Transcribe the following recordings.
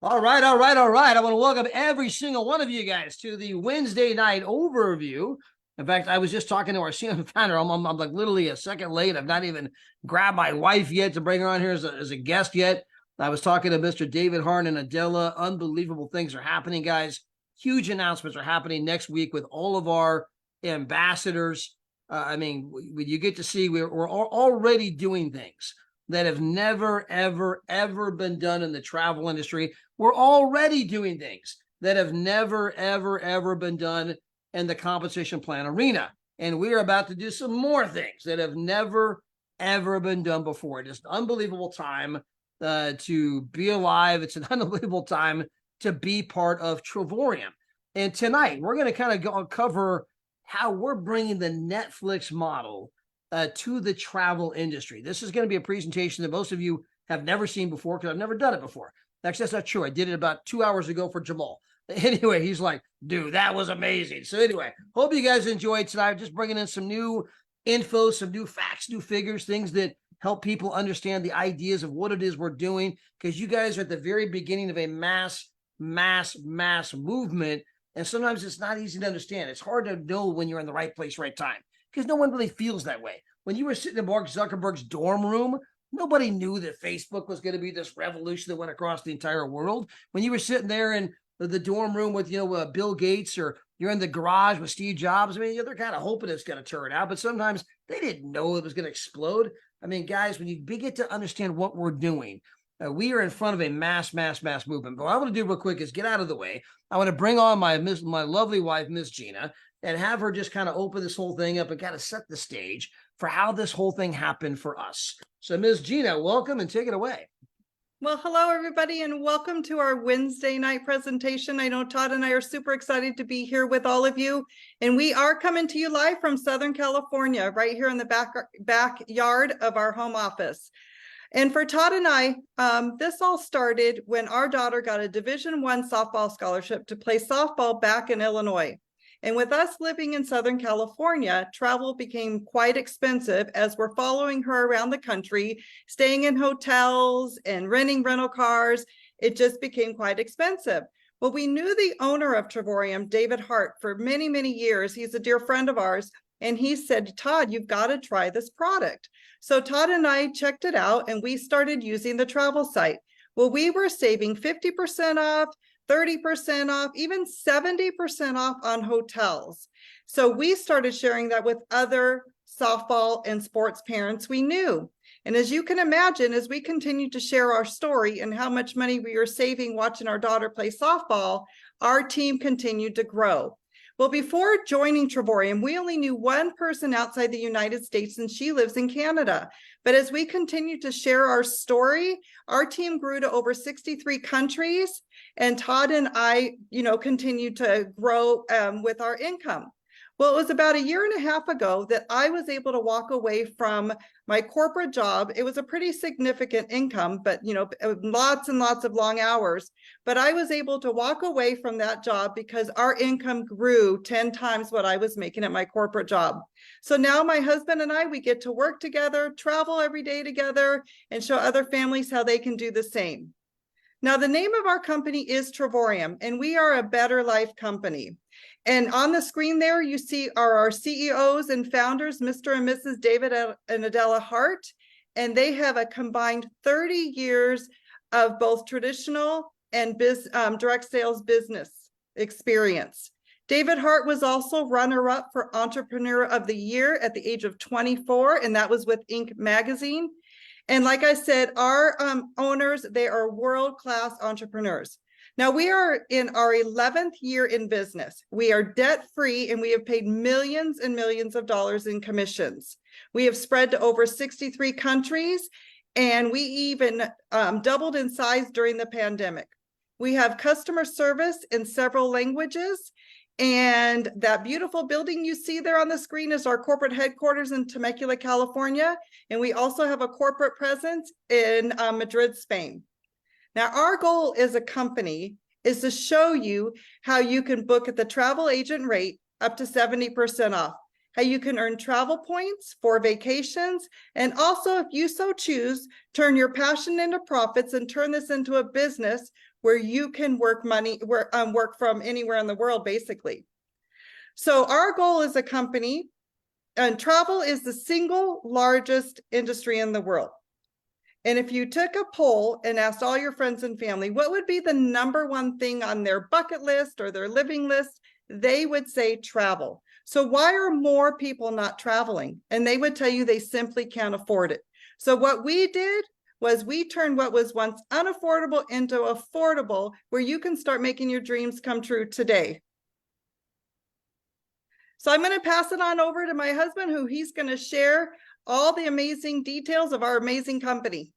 All right, all right, all right. I want to welcome every single one of you guys to the Wednesday night overview. In fact, I was just talking to our senior founder. I'm like literally a second late. I've not even grabbed my wife yet to bring her on here as a guest yet. I was talking to Mr. David Hart and Adela. Unbelievable things are happening, guys. Huge announcements are happening next week with all of our ambassadors. You get to see we're already doing things that have never, ever, ever been done in the travel industry. We're already doing things that have never, ever, ever been done in the compensation plan arena. And we are about to do some more things that have never, ever been done before. Just an unbelievable time to be alive. It's an unbelievable time to be part of Travorium. And tonight, we're going to kind of cover how we're bringing the Netflix model to the travel industry. This is going to be a presentation that most of you have never seen before because I've never done it before. Actually, that's not true. I did it about 2 hours ago for Jamal. Anyway, he's like, dude, that was amazing. So anyway, hope you guys enjoyed tonight. Just bringing in some new info, some new facts, new figures, things that help people understand the ideas of what it is we're doing, because you guys are at the very beginning of a mass movement. And sometimes it's not easy to understand. It's hard to know when you're in the right place, right time, because no one really feels that way. When you were sitting in Mark Zuckerberg's dorm room, nobody knew that Facebook was going to be this revolution that went across the entire world. When you were sitting there in the dorm room with, Bill Gates, or you're in the garage with Steve Jobs, they're kind of hoping it's going to turn out, but sometimes they didn't know it was going to explode. Guys, when you begin to understand what we're doing, we are in front of a mass movement. But what I want to do real quick is get out of the way. I want to bring on my lovely wife, Miss Gina, and have her just kind of open this whole thing up and kind of set the stage for how this whole thing happened for us. So, Ms. Gina, welcome and take it away. Well, hello, everybody, and welcome to our Wednesday night presentation. I know Todd and I are super excited to be here with all of you, and we are coming to you live from Southern California, right here in the backyard of our home office. And for Todd and I, this all started when our daughter got a Division I softball scholarship to play softball back in Illinois. And with us living in Southern California, travel became quite expensive as we're following her around the country, staying in hotels and renting rental cars. It just became quite expensive. Well, we knew the owner of Travorium, David Hart, for many, many years. He's a dear friend of ours. And he said, Todd, you've got to try this product. So Todd and I checked it out and we started using the travel site. Well, we were saving 50% off, 30% off, even 70% off on hotels. So we started sharing that with other softball and sports parents we knew. And as you can imagine, as we continued to share our story and how much money we were saving watching our daughter play softball, our team continued to grow. Well, before joining Travorium, we only knew one person outside the United States, and she lives in Canada. But as we continued to share our story, our team grew to over 63 countries, and Todd and I, continued to grow with our income. Well, it was about a year and a half ago that I was able to walk away from my corporate job. It was a pretty significant income, but lots and lots of long hours. But I was able to walk away from that job because our income grew 10 times what I was making at my corporate job. So now my husband and I, we get to work together, travel every day together, and show other families how they can do the same. Now, the name of our company is Travorium, and we are a better life company. And on the screen there, you see are our CEOs and founders, Mr. and Mrs. David and Adela Hart, and they have a combined 30 years of both traditional and direct sales business experience. David Hart was also runner-up for Entrepreneur of the Year at the age of 24, and that was with Inc. magazine. And like I said, our owners, they are world-class entrepreneurs. Now, we are in our 11th year in business. We are debt-free, and we have paid millions and millions of dollars in commissions. We have spread to over 63 countries, and we even doubled in size during the pandemic. We have customer service in several languages, and that beautiful building you see there on the screen is our corporate headquarters in Temecula, California. And we also have a corporate presence in Madrid, Spain. Now, our goal as a company is to show you how you can book at the travel agent rate up to 70% off, how you can earn travel points for vacations, and also, if you so choose, turn your passion into profits and turn this into a business where you can work from anywhere in the world, basically. So our goal as a company, and travel is the single largest industry in the world. And if you took a poll and asked all your friends and family, what would be the number one thing on their bucket list or their living list, they would say travel. So why are more people not traveling? And they would tell you they simply can't afford it. So what we did was we turned what was once unaffordable into affordable, where you can start making your dreams come true today. So I'm going to pass it on over to my husband, who he's going to share all the amazing details of our amazing company.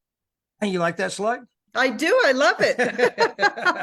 And you like that slug? I do. I love it.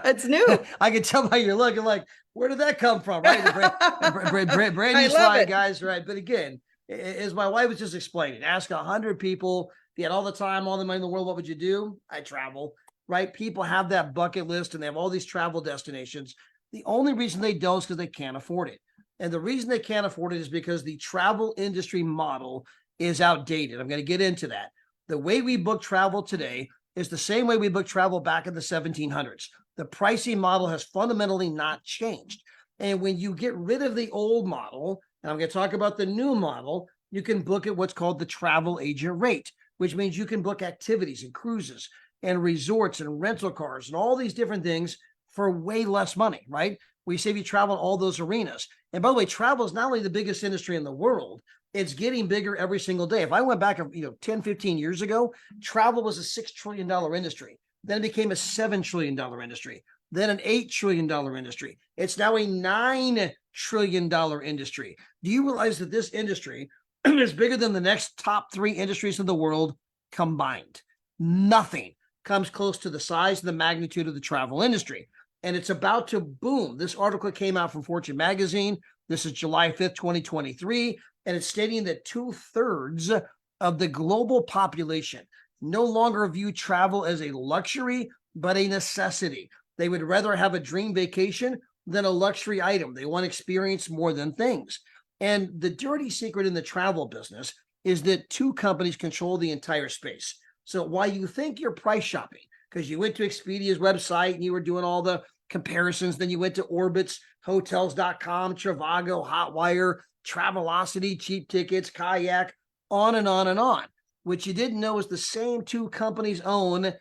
It's new. I can tell by your look. I'm like, where did that come from? Right? Brand new slide, guys. Right. But again, as my wife was just explaining, ask 100 people, if you had all the time, all the money in the world, what would you do? I travel, right? People have that bucket list and they have all these travel destinations. The only reason they don't is because they can't afford it. And the reason they can't afford it is because the travel industry model is outdated. I'm going to get into that. The way we book travel today is the same way we booked travel back in the 1700s. The pricing model has fundamentally not changed. And when you get rid of the old model, and I'm going to talk about the new model, you can book at what's called the travel agent rate, which means you can book activities and cruises and resorts and rental cars and all these different things for way less money, right? We save you travel in all those arenas. And by the way, travel is not only the biggest industry in the world, it's getting bigger every single day. If I went back, 10, 15 years ago, travel was a $6 trillion industry. Then it became a $7 trillion industry, then an $8 trillion industry. It's now a $9 trillion industry. Do you realize that this industry is bigger than the next top 3 industries in the world combined? Nothing comes close to the size and the magnitude of the travel industry. And it's about to boom. This article came out from Fortune magazine. This is July 5th, 2023. And it's stating that 2/3 of the global population no longer view travel as a luxury, but a necessity. They would rather have a dream vacation than a luxury item. They want experience more than things. And the dirty secret in the travel business is that 2 companies control the entire space. So while you think you're price shopping, because you went to Expedia's website and you were doing all the comparisons, then you went to Orbitz, Hotels.com, Trivago, Hotwire, Travelocity, Cheap Tickets, Kayak, on and on and on. What you didn't know is the same 2 companies own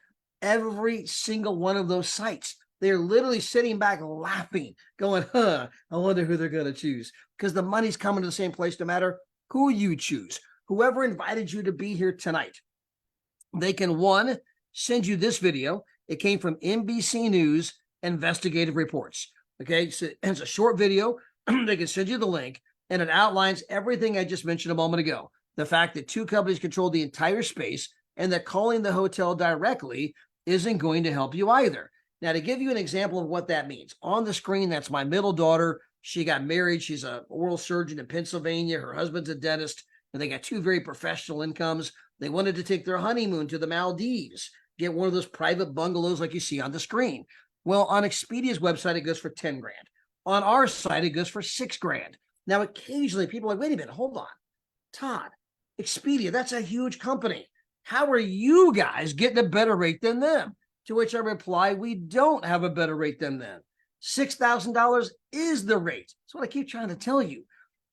every single one of those sites. They're literally sitting back laughing, going, I wonder who they're going to choose. Because the money's coming to the same place no matter who you choose. Whoever invited you to be here tonight, they can, 1, send you this video. It came from NBC News Investigative Reports. Okay, so it's a short video. They can send you the link, and it outlines everything I just mentioned a moment ago. The fact that 2 companies control the entire space and that calling the hotel directly isn't going to help you either. Now, to give you an example of what that means, on the screen, that's my middle daughter. She got married. She's an oral surgeon in Pennsylvania. Her husband's a dentist, and they got 2 very professional incomes. They wanted to take their honeymoon to the Maldives, get one of those private bungalows like you see on the screen. Well, on Expedia's website, it goes for 10 grand. On our site, it goes for 6 grand. Now, occasionally people are like, wait a minute, hold on. Todd, Expedia, that's a huge company. How are you guys getting a better rate than them? To which I reply, we don't have a better rate than them. $6,000 is the rate. That's what I keep trying to tell you.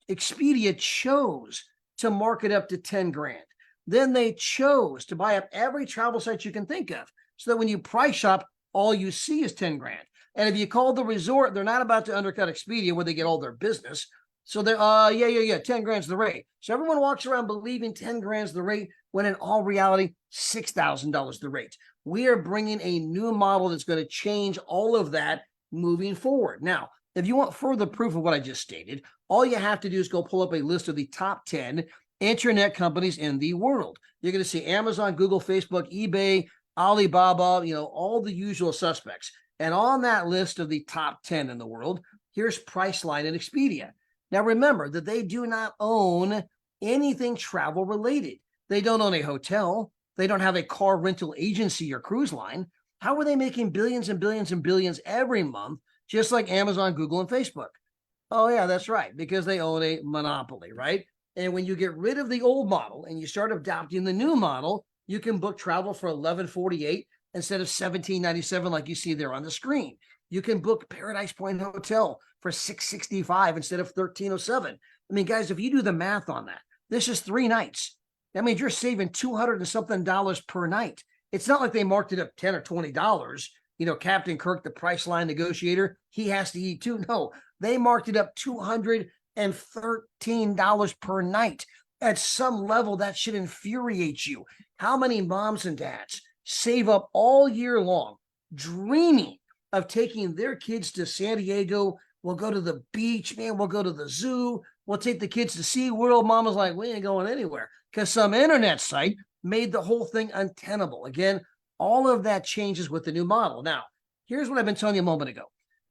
Expedia chose to mark it up to 10 grand. Then they chose to buy up every travel site you can think of, so that when you price shop, all you see is 10 grand. And if you call the resort, they're not about to undercut Expedia where they get all their business. So they're, 10 grand's the rate. So everyone walks around believing 10 grand's the rate, when in all reality, $6,000 the rate. We are bringing a new model that's going to change all of that moving forward. Now, if you want further proof of what I just stated, all you have to do is go pull up a list of the top 10 internet companies in the world. You're going to see Amazon, Google, Facebook, eBay, Alibaba, all the usual suspects. And on that list of the top 10 in the world, here's Priceline and Expedia. Now, remember that they do not own anything travel related. They don't own a hotel. They don't have a car rental agency or cruise line. How are they making billions and billions and billions every month, just like Amazon, Google, and Facebook? Oh, yeah, that's right, because they own a monopoly, right? And when you get rid of the old model and you start adopting the new model, you can book travel for $11.48 instead of $17.97 like you see there on the screen. You can book Paradise Point Hotel for $665 instead of $1307. I mean, guys, if you do the math on that, this is 3 nights. That means you're saving $200 and something per night. It's not like they marked it up $10 or $20. You know, Captain Kirk, the Priceline negotiator, he has to eat too. No, they marked it up $213 per night. At some level, that should infuriate you. How many moms and dads save up all year long, dreaming of taking their kids to San Diego? We'll go to the beach, man. We'll go to the zoo. We'll take the kids to SeaWorld. Mama's like, we ain't going anywhere because some internet site made the whole thing untenable. Again, all of that changes with the new model. Now, here's what I've been telling you a moment ago.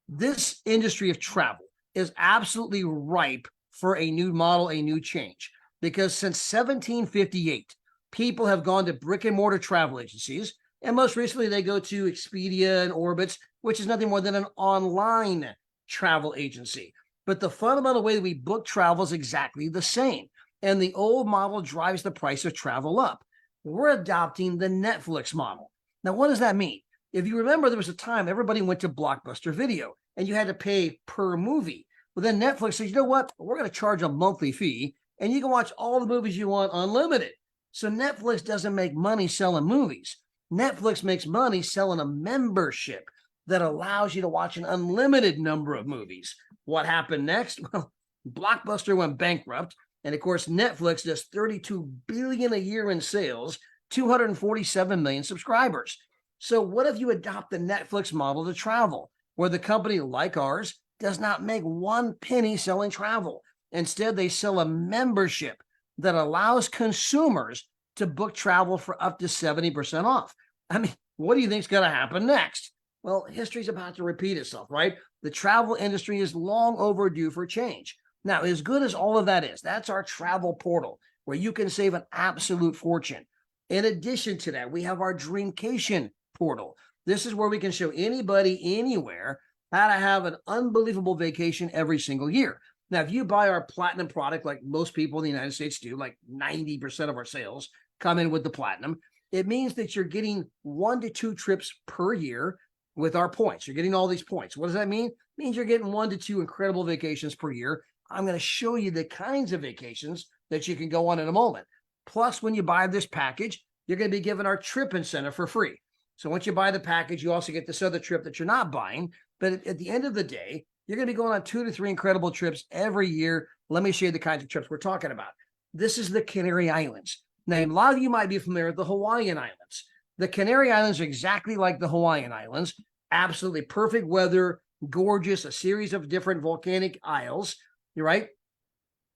This industry of travel is absolutely ripe for a new model, a new change, because since 1758, people have gone to brick and mortar travel agencies. And most recently, they go to Expedia and Orbitz, which is nothing more than an online travel agency. But the fundamental way that we book travel is exactly the same. And the old model drives the price of travel up. We're adopting the Netflix model. Now, what does that mean? If you remember, there was a time everybody went to Blockbuster Video and you had to pay per movie. Well, then Netflix says, you know what? We're going to charge a monthly fee and you can watch all the movies you want unlimited. So Netflix doesn't make money selling movies. Netflix makes money selling a membership that allows you to watch an unlimited number of movies. What happened next? Well, Blockbuster went bankrupt. And of course, Netflix does $32 billion a year in sales, 247 million subscribers. So what if you adopt the Netflix model to travel, where the company like ours does not make 1 penny selling travel? Instead, they sell a membership that allows consumers to book travel for up to 70% off. I mean, what do you think is going to happen next? Well, history's about to repeat itself, right? The travel industry is long overdue for change. Now, as good as all of that is, that's our travel portal where you can save an absolute fortune. In addition to that, we have our Dreamcation portal. This is where we can show anybody anywhere how to have an unbelievable vacation every single year. Now, if you buy our platinum product, like most people in the United States do, like 90% of our sales come in with the platinum, it means that you're getting 1 to 2 trips per year with our points. You're getting all these points. What does that mean? It means you're getting 1 to 2 incredible vacations per year. I'm going to show you the kinds of vacations that you can go on in a moment. Plus, when you buy this package, you're going to be given our trip incentive for free. So once you buy the package, you also get this other trip that you're not buying. But at the end of the day, you're going to be going on 2 to 3 incredible trips every year. Let me show you the kinds of trips we're talking about. This is the Canary Islands. Now, a lot of you might be familiar with the Hawaiian Islands. The Canary Islands are exactly like the Hawaiian Islands. Absolutely perfect weather, gorgeous, a series of different volcanic isles. You're right.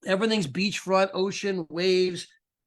Everything's beachfront, ocean, waves.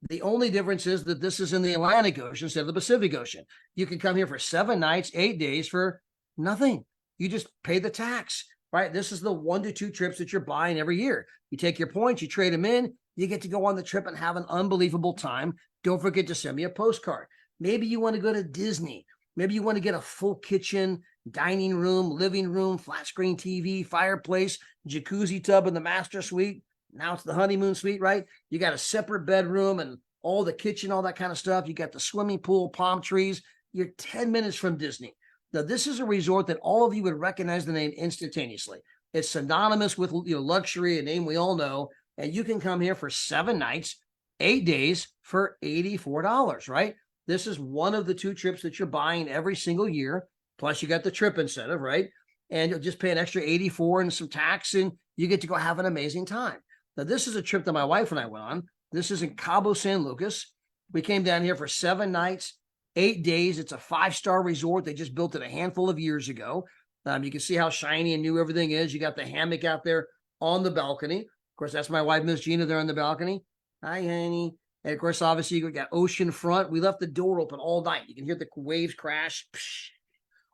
The only difference is that this is in the Atlantic Ocean instead of the Pacific Ocean. You can come here for 7 nights, 8 days for nothing. You just pay the tax, right? This is the 1 to 2 trips that you're buying every year. You take your points, you trade them in, you get to go on the trip and have an unbelievable time. Don't forget to send me a postcard. Maybe you want to go to Disney. Maybe you want to get a full kitchen, dining room, living room, flat screen TV, fireplace, jacuzzi tub in the master suite. Now it's the honeymoon suite, right? You got a separate bedroom and all the kitchen, all that kind of stuff. You got the swimming pool, palm trees. You're 10 minutes from Disney. Now, this is a resort that all of you would recognize the name instantaneously. It's synonymous with luxury, a name we all know. And you can come here for 7 nights, 8 days for $84, right? This is one of the 2 trips that you're buying every single year. Plus, you got the trip incentive, right? And you'll just pay an extra $84 and some tax, and you get to go have an amazing time. Now, this is a trip that my wife and I went on. This is in Cabo San Lucas. We came down here for 7 nights, 8 days. It's a 5-star resort. They just built it a handful of years ago. You can see how shiny and new everything is. You got the hammock out there on the balcony. Of course, that's my wife, Miss Gina, there on the balcony. Hi, honey. And of course, obviously, you got ocean front. We left the door open all night. You can hear the waves crash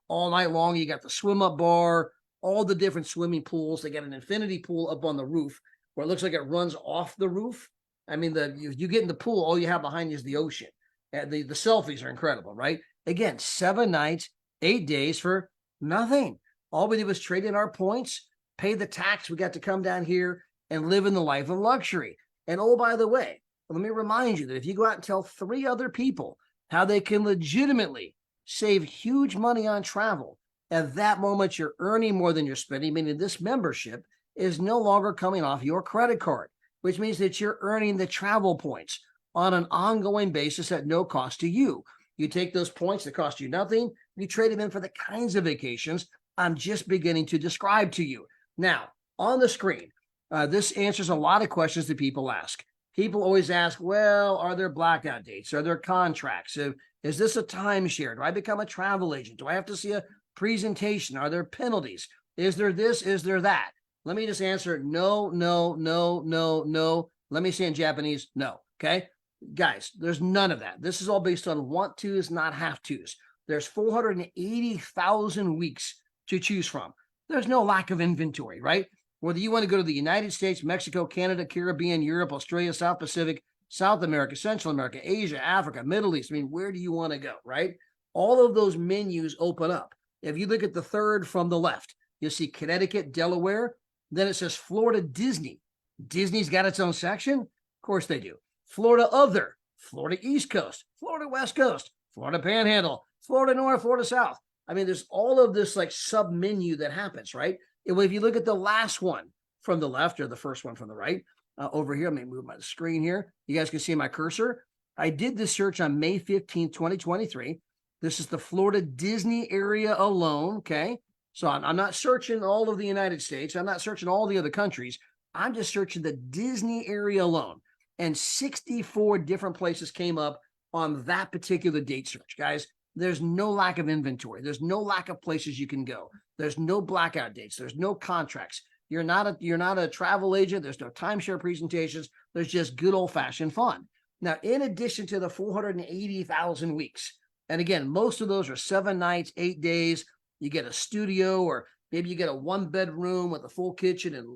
all night long. You got the swim up bar, all the different swimming pools. They got an infinity pool up on the roof where it looks like it runs off the roof. I mean, you get in the pool, all you have behind you is the ocean. And the selfies are incredible, right? Again, 7 nights, 8 days for nothing. All we did was trade in our points, pay the tax. We got to come down here and live in the life of luxury. And oh, by the way, let me remind you that if you go out and tell 3 other people how they can legitimately save huge money on travel. At that moment, you're earning more than you're spending, meaning this membership is no longer coming off your credit card, which means that you're earning the travel points on an ongoing basis at no cost to you. You take those points that cost you nothing, you trade them in for the kinds of vacations I'm just beginning to describe to you. Now, on the screen, this answers a lot of questions that people ask. People always ask, well, are there blackout dates? Are there contracts? Is this a timeshare? Do I become a travel agent? Do I have to see a presentation? Are there penalties? Is there this? Is there that? Let me just answer no, no, no, no, no. Let me say in Japanese, no. Okay, guys, there's none of that. This is all based on want tos, not have tos. There's 480,000 weeks to choose from. There's no lack of inventory, right? Whether you want to go to the United States, Mexico, Canada, Caribbean, Europe, Australia, South Pacific, South America, Central America, Asia, Africa, Middle East. I mean, where do you want to go, right? All of those menus open up. If you look at the third from the left, you'll see Connecticut, Delaware. Then it says Florida Disney. Disney's got its own section. Of course they do. Florida Other, Florida East Coast, Florida West Coast, Florida Panhandle, Florida North, Florida South. I mean, there's all of this like sub menu that happens, right? If you look at the last one from the left or the first one from the right, over here, let me move my screen here. You guys can see my cursor. I did this search on May 15th, 2023. This is the Florida Disney area alone, okay? So I'm not searching all of the United States. I'm not searching all the other countries. I'm just searching the Disney area alone. And 64 different places came up on that particular date search, guys. There's no lack of inventory. There's no lack of places you can go. There's no blackout dates. There's no contracts. You're not a travel agent. There's no timeshare presentations. There's just good old-fashioned fun. Now, in addition to the 480,000 weeks, and again, most of those are 7 nights, 8 days. You get a studio, or maybe you get a 1-bedroom with a full kitchen and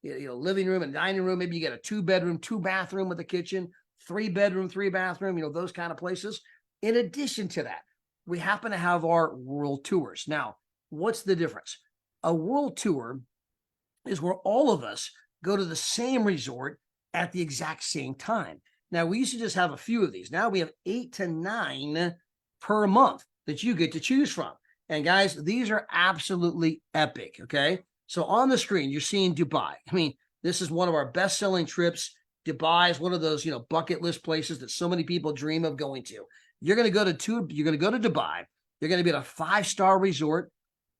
living room and dining room. Maybe you get a 2-bedroom, 2-bathroom with a kitchen, 3-bedroom, 3-bathroom. Those kind of places. In addition to that, we happen to have our world tours. Now, what's the difference? A world tour is where all of us go to the same resort at the exact same time. Now, we used to just have a few of these. Now we have 8 to 9 per month that you get to choose from. And guys, these are absolutely epic, okay? So on the screen, you're seeing Dubai. I mean, this is one of our best-selling trips. Dubai is one of those, bucket list places that so many people dream of going to. You're going to go to Dubai. You're going to be at a 5-star resort,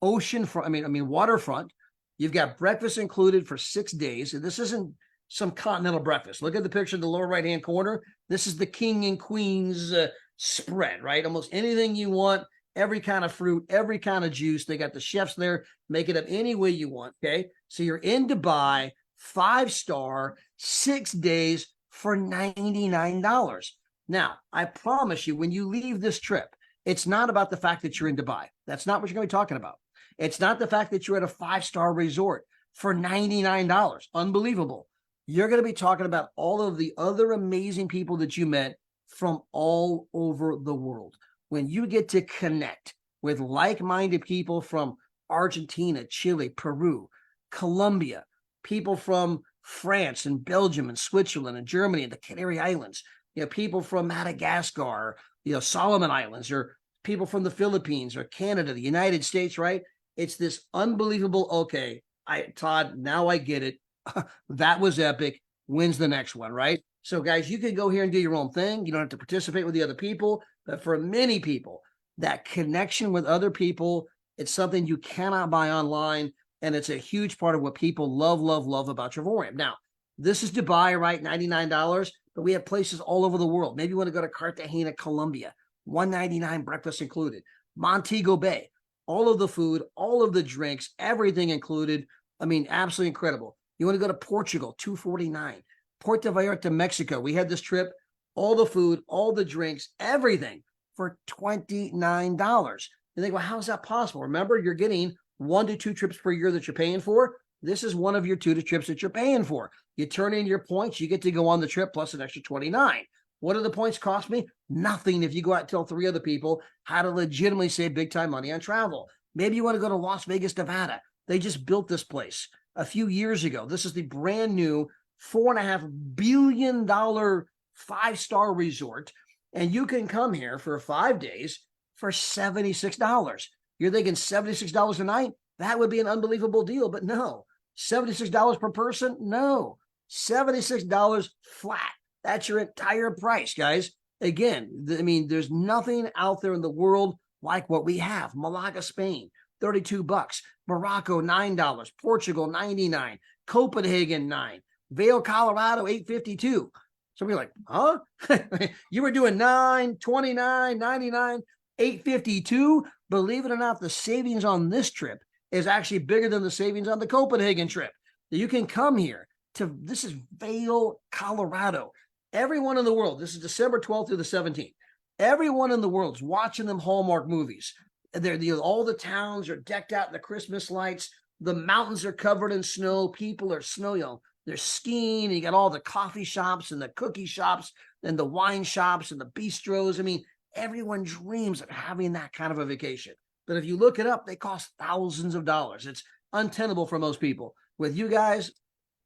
waterfront. You've got breakfast included for 6 days. And this isn't some continental breakfast. Look at the picture in the lower right-hand corner. This is the king and queen's spread, right? Almost anything you want, every kind of fruit, every kind of juice. They got the chefs there. Make it up any way you want, okay? So you're in Dubai, 5-star, 6 days for $99. Now, I promise you, when you leave this trip, it's not about the fact that you're in Dubai. That's not what you're going to be talking about. It's not the fact that you're at a 5-star resort for $99. Unbelievable. You're going to be talking about all of the other amazing people that you met from all over the world. When you get to connect with like-minded people from Argentina, Chile, Peru, Colombia, people from France and Belgium and Switzerland and Germany and the Canary Islands, people from Madagascar, Solomon Islands, or people from the Philippines or Canada, the United States, right? It's this unbelievable, okay, Todd, now I get it. That was epic. When's the next one, right? So guys, you can go here and do your own thing. You don't have to participate with the other people. But for many people, that connection with other people, it's something you cannot buy online. And it's a huge part of what people love, love, love about Travorium. Now, this is Dubai, right? $99. But we have places all over the world. Maybe you want to go to Cartagena, Colombia, $199 breakfast included. Montego Bay, all of the food, all of the drinks, everything included. I mean, absolutely incredible. You want to go to Portugal, $249. Puerto Vallarta, Mexico. We had this trip, all the food, all the drinks, everything for $29. You think, well, how is that possible? Remember, you're getting 1 to 2 trips per year that you're paying for. This is one of your 2 trips that you're paying for. You turn in your points, you get to go on the trip plus an extra $29. What do the points cost me? Nothing if you go out and tell 3 other people how to legitimately save big time money on travel. Maybe you want to go to Las Vegas, Nevada. They just built this place a few years ago. This is the brand new $4.5 billion 5-star resort. And you can come here for 5 days, for $76. You're thinking $76 a night? That would be an unbelievable deal, but no. $76 per person? No. $76 flat. That's your entire price, guys. Again, I mean, there's nothing out there in the world like what we have. Malaga, Spain, $32. Morocco, $9. Portugal, $99. Copenhagen, $9. Vail, Colorado, $8.52. So we're like, huh? You were doing $9, $29, $99, $8.52. Believe it or not, the savings on this trip is actually bigger than the savings on the Copenhagen trip. You can come here to, this is Vail, Colorado. Everyone in the world, this is December 12th through the 17th. Everyone in the world is watching them Hallmark movies. All the towns are decked out in the Christmas lights. The mountains are covered in snow. People are they're skiing. And you got all the coffee shops and the cookie shops and the wine shops and the bistros. I mean, everyone dreams of having that kind of a vacation. But if you look it up, they cost thousands of dollars. It's untenable for most people. With you guys,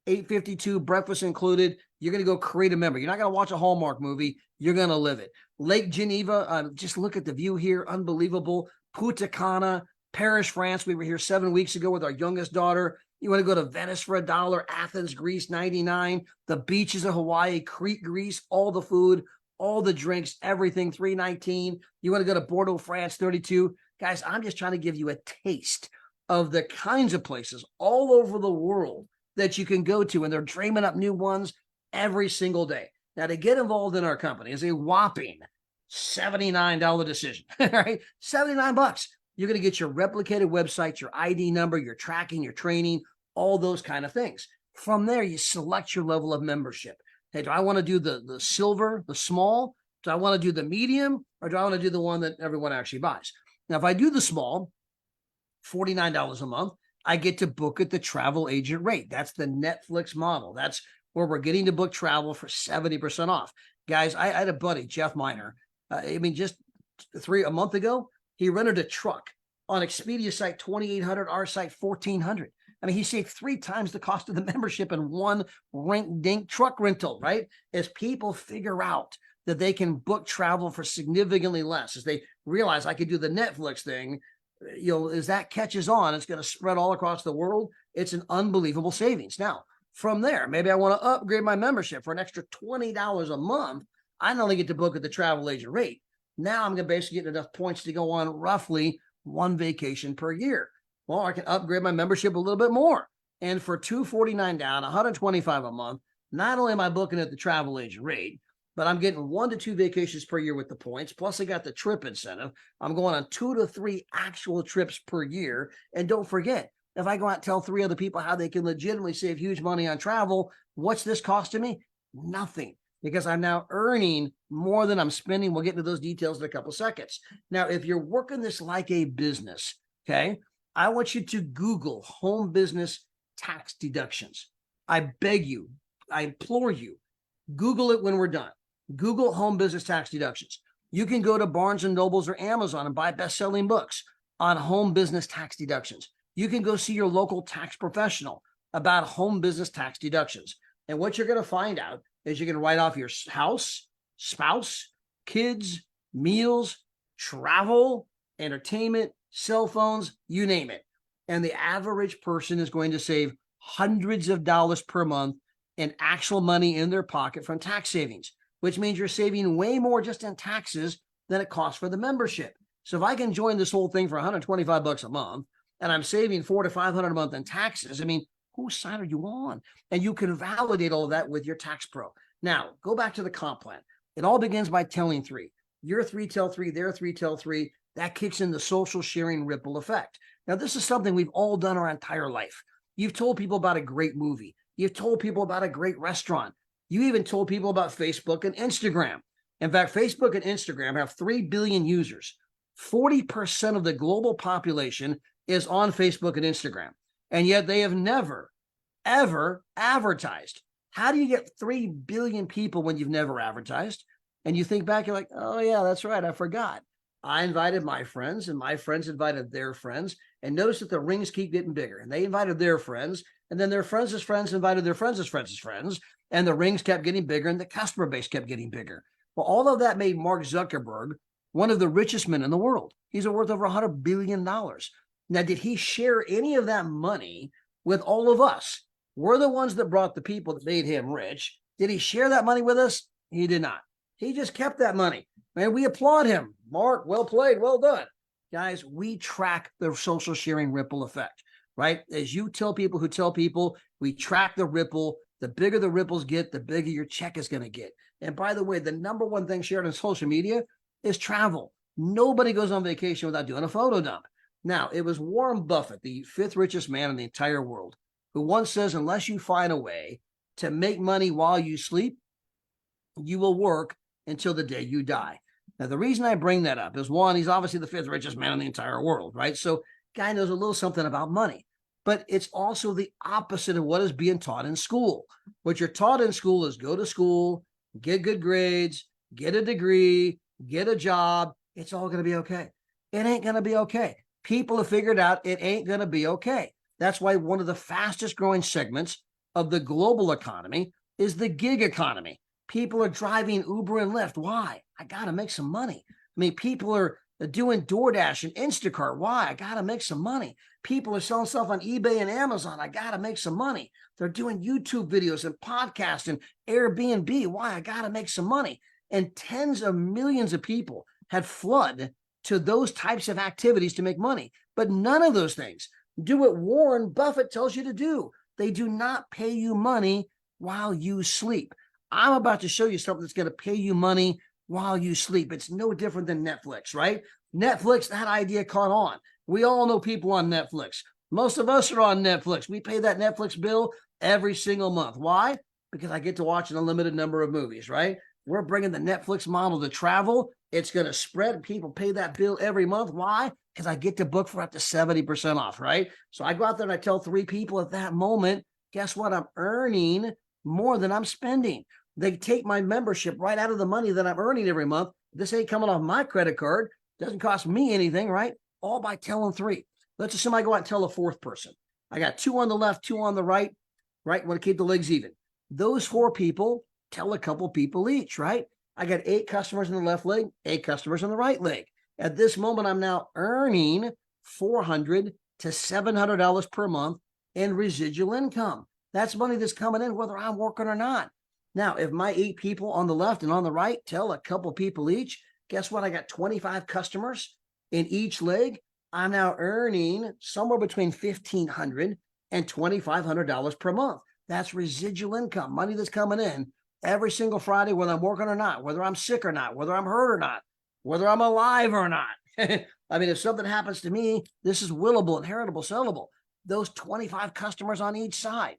$8.52, breakfast included. You're going to go create a memory. You're not going to watch a Hallmark movie. You're going to live it. Lake Geneva, just look at the view here. Unbelievable. Punta Cana, Paris, France. We were here 7 weeks ago with our youngest daughter. You want to go to Venice for $1, Athens, Greece, $99. The beaches of Hawaii, Crete, Greece, all the food, all the drinks, everything, $3.19. You want to go to Bordeaux, France, $32. Guys, I'm just trying to give you a taste of the kinds of places all over the world that you can go to, and they're dreaming up new ones every single day. Now, to get involved in our company is a whopping $79 decision, right? $79. You're going to get your replicated website, your ID number, your tracking, your training, all those kind of things. From there, you select your level of membership. Hey, do I want to do the silver, the small? Do I want to do the medium? Or do I want to do the one that everyone actually buys? Now, if I do the small, $49 a month, I get to book at the travel agent rate. That's the Netflix model. That's where we're getting to book travel for 70% off. Guys, I had a buddy, Jeff Miner. Just a month ago, he rented a truck on Expedia site, $2,800, our site, $1,400. I mean, he saved 3 times the cost of the membership in one rink-dink truck rental, right? As people figure out that they can book travel for significantly less, as they realize I could do the Netflix thing, as that catches on, it's going to spread all across the world. It's an unbelievable savings. Now, from there, maybe I want to upgrade my membership for an extra $20 a month. I not only get to book at the travel agent rate, now I'm going to basically get enough points to go on roughly 1 vacation per year. Well, I can upgrade my membership a little bit more. And for $249 down, $125 a month, not only am I booking at the travel agent rate, but I'm getting 1 to 2 vacations per year with the points. Plus, I got the trip incentive. I'm going on 2 to 3 actual trips per year. And don't forget, if I go out and tell 3 other people how they can legitimately save huge money on travel, what's this costing me? Nothing, because I'm now earning more than I'm spending. We'll get into those details in a couple of seconds. Now, if you're working this like a business, okay, I want you to Google home business tax deductions. I beg you, I implore you, Google it when we're done. Google home business tax deductions. You can go to Barnes & Nobles or Amazon and buy best-selling books on home business tax deductions. You can go see your local tax professional about home business tax deductions. And what you're going to find out is you're going to write off your house, spouse, kids, meals, travel, entertainment, cell phones, you name it. And the average person is going to save hundreds of dollars per month in actual money in their pocket from tax savings, which means you're saving way more just in taxes than it costs for the membership. So if I can join this whole thing for $125 a month, and I'm saving $400 to $500 a month in taxes, I mean, whose side are you on? And you can validate all of that with your tax pro. Now, go back to the comp plan. It all begins by telling 3. You're 3, tell 3, they're 3, tell 3. That kicks in the social sharing ripple effect. Now, this is something we've all done our entire life. You've told people about a great movie. You've told people about a great restaurant. You even told people about Facebook and Instagram. In fact, Facebook and Instagram have 3 billion users. 40% of the global population is on Facebook and Instagram. And yet they have never, ever advertised. How do you get 3 billion people when you've never advertised? And you think back, you're like, oh yeah, that's right, I forgot. I invited my friends, and my friends invited their friends. And notice that the rings keep getting bigger. And they invited their friends, and then their friends' friends invited their friends' friends. And the rings kept getting bigger, and the customer base kept getting bigger. Well, all of that made Mark Zuckerberg one of the richest men in the world. He's worth over $100 billion. Now, did he share any of that money with all of us? We're the ones that brought the people that made him rich. Did he share that money with us? He did not. He just kept that money. And we applaud him. Mark, well played, well done. Guys, we track the social sharing ripple effect, right? As you tell people who tell people, we track the ripple. The bigger the ripples get, the bigger your check is going to get. And by the way, the number one thing shared on social media is travel. Nobody goes on vacation without doing a photo dump. Now, it was Warren Buffett, the 5th richest man in the entire world, who once says, unless you find a way to make money while you sleep, you will work until the day you die. Now, the reason I bring that up is, one, he's obviously the 5th richest man in the entire world, right? So guy knows a little something about money, but it's also the opposite of what is being taught in school. What you're taught in school is go to school, get good grades, get a degree, get a job. It's all going to be okay. It ain't going to be okay. People have figured out it ain't going to be okay. That's why one of the fastest growing segments of the global economy is the gig economy. People are driving Uber and Lyft. Why? I got to make some money. I mean, people are doing DoorDash and Instacart. Why? I got to make some money. People are selling stuff on eBay and Amazon. I got to make some money. They're doing YouTube videos and podcasts and Airbnb. Why? I got to make some money. And tens of millions of people had flooded to those types of activities to make money. But none of those things do what Warren Buffett tells you to do. They do not pay you money while you sleep. I'm about to show you something that's going to pay you money while you sleep. It's no different than Netflix, right? Netflix, that idea caught on. We all know people on Netflix. Most of us are on Netflix. We pay that Netflix bill every single month. Why? Because I get to watch an unlimited number of movies, right? We're bringing the Netflix model to travel. It's going to spread. People pay that bill every month. Why? Because I get to book for up to 70% off, right? So I go out there and I tell 3 people at that moment, guess what? I'm earning more than I'm spending. They take my membership right out of the money that I'm earning every month. This ain't coming off my credit card. Doesn't cost me anything, right? All by telling 3. Let's assume I go out and tell a 4th person. I got 2 on the left, 2 on the right, right? Want to keep the legs even. Those 4 people tell a couple people each, right? I got 8 customers in the left leg, 8 customers in the right leg. At this moment, I'm now earning $400 to $700 per month in residual income. That's money that's coming in whether I'm working or not. Now, if my 8 people on the left and on the right tell a couple people each, guess what? I got 25 customers in each leg. I'm now earning somewhere between $1,500 and $2,500 per month. That's residual income, money that's coming in every single Friday, whether I'm working or not, whether I'm sick or not, whether I'm hurt or not, whether I'm alive or not. I mean, if something happens to me, this is willable, inheritable, sellable. Those 25 customers on each side,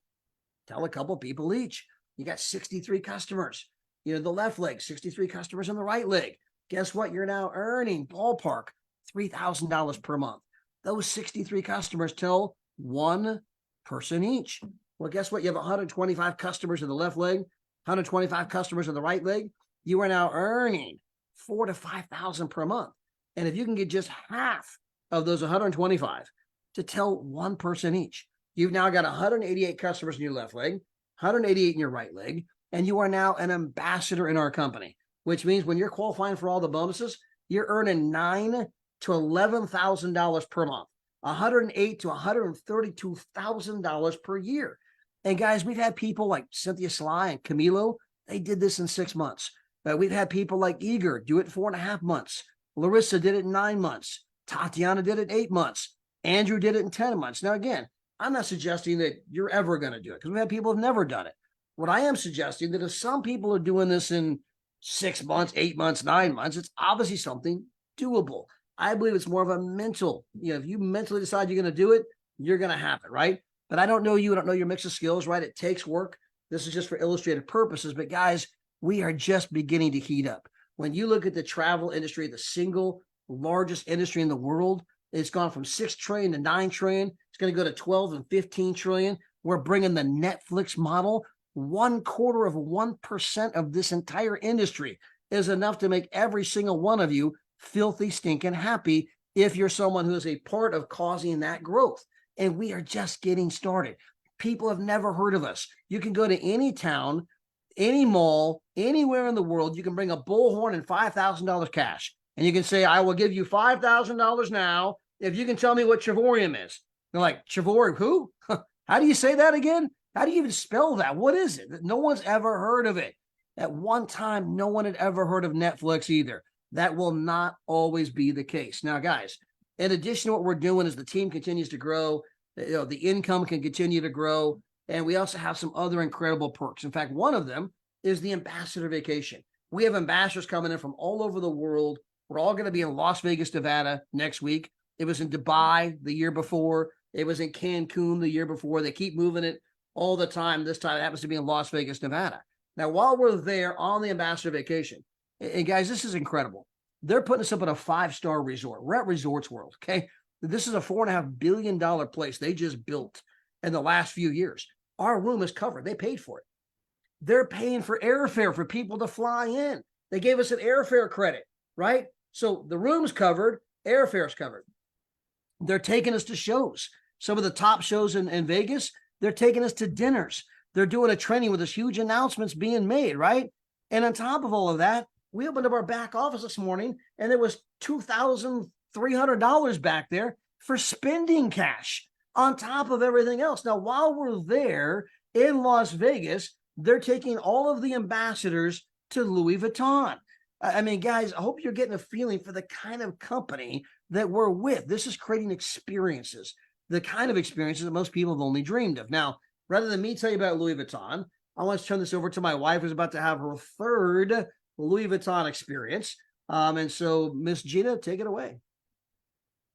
tell a couple people each. You got 63 customers. You know, the left leg, 63 customers in the right leg. Guess what? You're now earning ballpark $3,000 per month. Those 63 customers tell 1 person each. Well, guess what? You have 125 customers in the left leg, 125 customers in the right leg. You are now earning $4,000 to $5,000 per month. And if you can get just half of those 125 to tell 1 person each, you've now got 188 customers in your left leg, 188 in your right leg, and you are now an ambassador in our company, which means when you're qualifying for all the bonuses, you're earning $9,000 to $11,000 per month, $108,000 to $132,000 per year. And guys, we've had people like Cynthia Sly and Camilo. They did this in 6 months. But we've had people like Eager do it in 4.5 months. Larissa did it in 9 months. Tatiana did it in 8 months. Andrew did it in 10 months. Now, again, I'm not suggesting that you're ever going to do it because we have people who've never done it. What I am suggesting that if some people are doing this in 6 months, 8 months, 9 months, it's obviously something doable. I believe it's more of a mental, if you mentally decide you're going to do it, you're going to have it, right? But I don't know you. I don't know your mix of skills, right? It takes work. This is just for illustrative purposes. But guys, we are just beginning to heat up. When you look at the travel industry, the single largest industry in the world, it's gone from 6 trillion to 9 trillion. It's going to go to 12 and 15 trillion. We're bringing the Netflix model. 1/4% of this entire industry is enough to make every single one of you filthy, stinking happy if you're someone who is a part of causing that growth. And we are just getting started. People have never heard of us. You can go to any town, any mall, anywhere in the world. You can bring a bullhorn and $5,000 cash. And you can say, I will give you $5,000 now if you can tell me what Travorium is. They're like, Travorium, who? How do you say that again? How do you even spell that? What is it? No one's ever heard of it. At one time, no one had ever heard of Netflix either. That will not always be the case. Now, guys, in addition to what we're doing as the team continues to grow, the income can continue to grow. And we also have some other incredible perks. In fact, one of them is the ambassador vacation. We have ambassadors coming in from all over the world. We're all going to be in Las Vegas, Nevada next week. It was in Dubai the year before. It was in Cancun the year before. They keep moving it all the time. This time it happens to be in Las Vegas, Nevada. Now, while we're there on the ambassador vacation, and guys, this is incredible. They're putting us up at a 5-star resort. We're at Resorts World, okay? This is a $4.5 billion place they just built in the last few years. Our room is covered. They paid for it. They're paying for airfare for people to fly in. They gave us an airfare credit, right? So the room's covered, airfare's covered. They're taking us to shows. Some of the top shows in Vegas, they're taking us to dinners. They're doing a training with this huge announcements being made, right? And on top of all of that, we opened up our back office this morning and there was $2,300 back there for spending cash on top of everything else. Now, while we're there in Las Vegas, they're taking all of the ambassadors to Louis Vuitton. I mean, guys, I hope you're getting a feeling for the kind of company that we're with. This is creating experiences, the kind of experiences that most people have only dreamed of. Now, rather than me tell you about Louis Vuitton, I want to turn this over to my wife, who's about to have her third Louis Vuitton experience. And so, Miss Gina, take it away.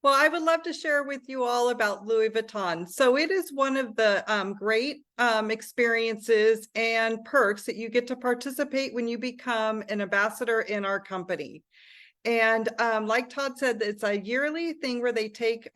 Well, I would love to share with you all about Louis Vuitton. So it is one of the great experiences and perks that you get to participate when you become an ambassador in our company. And like Todd said, it's a yearly thing where they take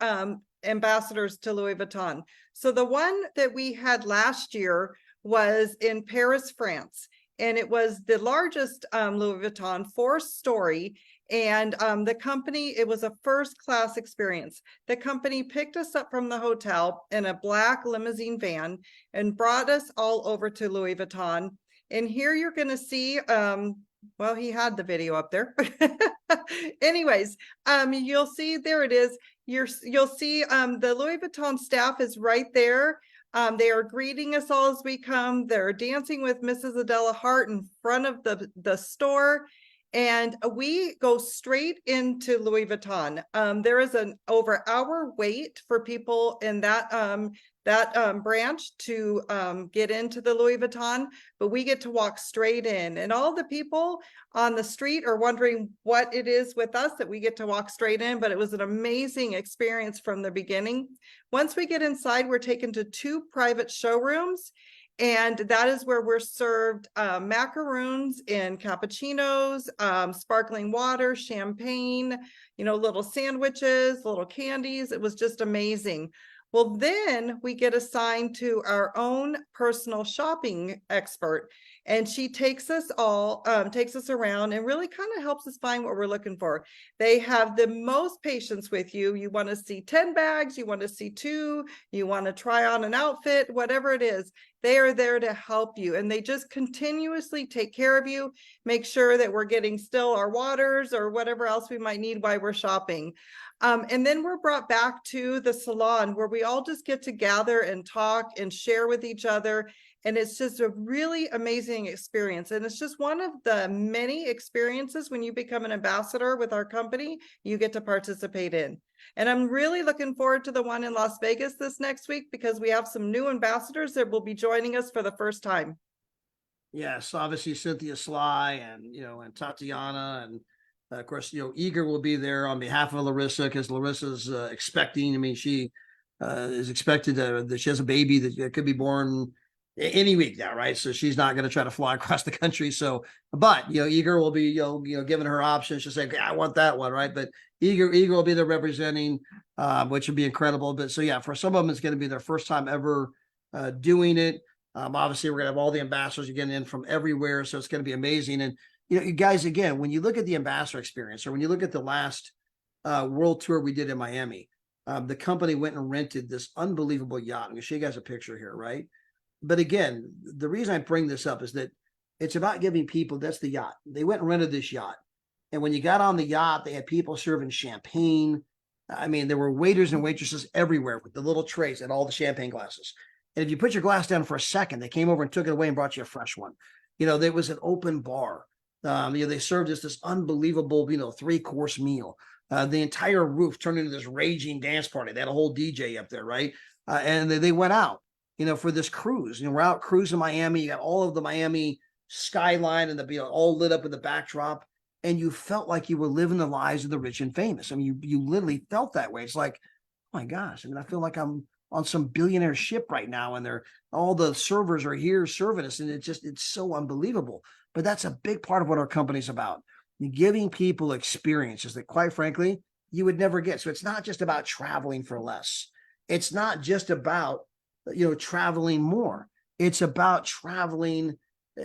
ambassadors to Louis Vuitton. So the one that we had last year was in Paris, France. And it was the largest Louis Vuitton 4-story. And the company, it was a first-class experience. The company picked us up from the hotel in a black limousine van and brought us all over to Louis Vuitton. And here you're going to see, well, he had the video up there. Anyways, you'll see, there it is. You'll see the Louis Vuitton staff is right there. They are greeting us all as we come. They're dancing with Mrs. Adela Hart in front of the store. And we go straight into Louis Vuitton. There is an over-hour wait for people in that branch to get into the Louis Vuitton, but we get to walk straight in. And all the people on the street are wondering what it is with us that we get to walk straight in, but it was an amazing experience from the beginning. Once we get inside, we're taken to 2 private showrooms. And that is where we're served macaroons and cappuccinos, sparkling water, champagne, little sandwiches, little candies. It was just amazing. Well, then we get assigned to our own personal shopping expert, and she takes us around and really kind of helps us find what we're looking for. They have the most patience with you. You want to see 10 bags, you want to see 2, you want to try on an outfit, whatever it is. They are there to help you, and they just continuously take care of you, make sure that we're getting still our waters or whatever else we might need while we're shopping. And then we're brought back to the salon where we all just get to gather and talk and share with each other. And it's just a really amazing experience. And it's just one of the many experiences when you become an ambassador with our company, you get to participate in. And I'm really looking forward to the one in Las Vegas this next week because we have some new ambassadors that will be joining us for the first time. Yes, obviously Cynthia Sly and Tatiana and of course, Eager will be there on behalf of Larissa because Larissa's expecting. I mean, she is expected that she has a baby that could be born any week now, right? So she's not going to try to fly across the country. So, but Eager will be giving her options. She'll say, okay, I want that one, right? But Eager will be there representing, which would be incredible. But so yeah, for some of them, it's going to be their first time ever doing it. Obviously, we're going to have all the ambassadors getting in from everywhere, so it's going to be amazing. And you guys, again, when you look at the ambassador experience, or when you look at the last world tour we did in Miami, the company went and rented this unbelievable yacht. I'm going to show you guys a picture here, right? But again, the reason I bring this up is that it's about giving people, that's the yacht. They went and rented this yacht. And when you got on the yacht, they had people serving champagne. I mean, there were waiters and waitresses everywhere with the little trays and all the champagne glasses. And if you put your glass down for a second, they came over and took it away and brought you a fresh one. There was an open bar. They served us this unbelievable, 3-course meal. The entire roof turned into this raging dance party. They had a whole DJ up there, right? And they went out, for this cruise. We're out cruising Miami. You got all of the Miami skyline and the all lit up in the backdrop, and you felt like you were living the lives of the rich and famous. I mean, you literally felt that way. It's like, oh my gosh, I mean, I feel like I'm on some billionaire ship right now, and all the servers are here serving us, and it's so unbelievable. But that's a big part of what our company's about, giving people experiences that, quite frankly, you would never get. So it's not just about traveling for less. It's not just about, traveling more. It's about traveling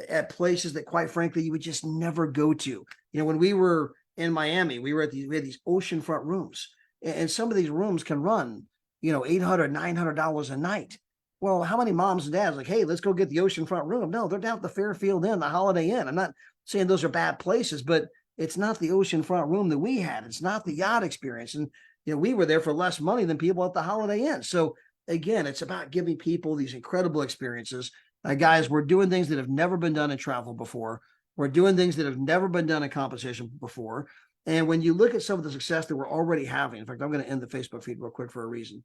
at places that, quite frankly, you would just never go to. When we were in Miami, we had these oceanfront rooms, and some of these rooms can run, $800, $900 a night. Well, how many moms and dads like, hey, let's go get the oceanfront room? No, they're down at the Fairfield Inn, the Holiday Inn. I'm not saying those are bad places, but it's not the oceanfront room that we had. It's not the yacht experience. And, we were there for less money than people at the Holiday Inn. So again, it's about giving people these incredible experiences. Guys, we're doing things that have never been done in travel before. We're doing things that have never been done in competition before. And when you look at some of the success that we're already having, in fact, I'm going to end the Facebook feed real quick for a reason.